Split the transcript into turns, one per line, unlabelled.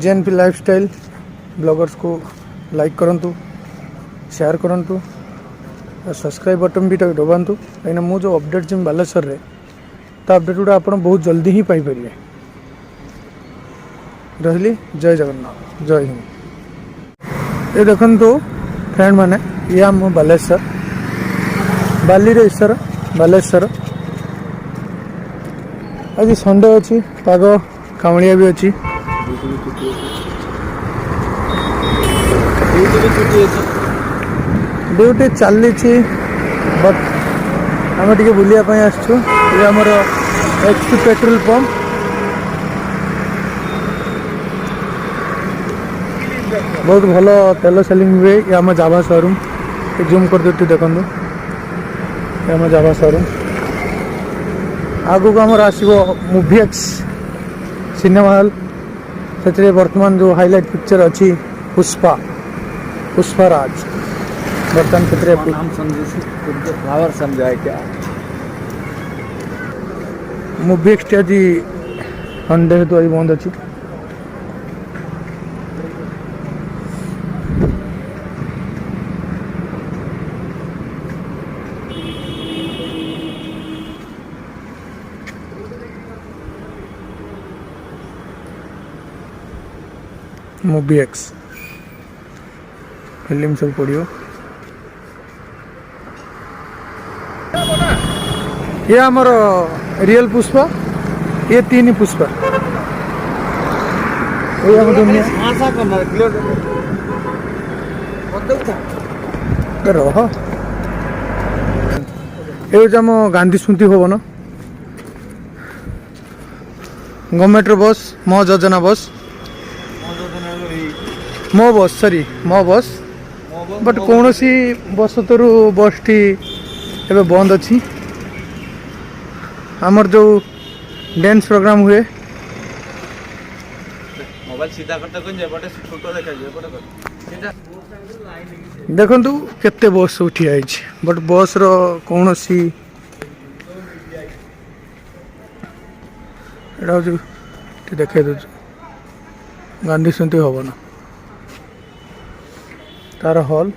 JNP lifestyle bloggers को like करंतु, share करंतु और सब्सक्राइब बटन भी दबातु कहीं मु जो अपडेट जी बालेश्वर रे तो अपडेट गुड़ा आप बहुत जल्दी ही पाइपर। रही जय जगन्नाथ, जय हिंद। ये देखो फ्रेंड मैंने ये आम बालेश्वर बाली ईश्वर बालेश्वर आज संडे अच्छी पाग कामड़िया भी अच्छी ड्यूटी चली बट आम टे बुलायापी आसचु ये आमर एचपी पेट्रोल पंप बहुत भल तेल सेलिंग हुए। ये आम जावा शोरूम जूम कर देती देखो ये आम जावा शोरूम आगु को आमर आसो मूवीएक्स सिनेमा हॉल से वर्तमान जो हाईलाइट पिक्चर अच्छी पुष्पा पुष्पराज बर्तमान क्षेत्र
फ्लावर समझाए क्या
मूवीएक्स आज संडे हेतु आज बंद अच्छी। मूवीएक्स फिल्म सब पड़ो ये आमर रियल पुष्पा ये तीन पुष्पा ये रह ये आम गांधी स्मृति भवन गवर्नमेंट बस मो योजना बस मो बस सॉरी मो बस बट कौन सी बस तरु बस टी एबे बंद अच्छी। आमर जो डांस प्रोग्राम हुए
मोबाइल सीधा करते कोन जे बटे फोटो देखा जे बटे
देखंतु केते बस उठी आइछ बट बस रो कौन सी एडा जो देखे दो गांधी स्मृति भवन तार हॉल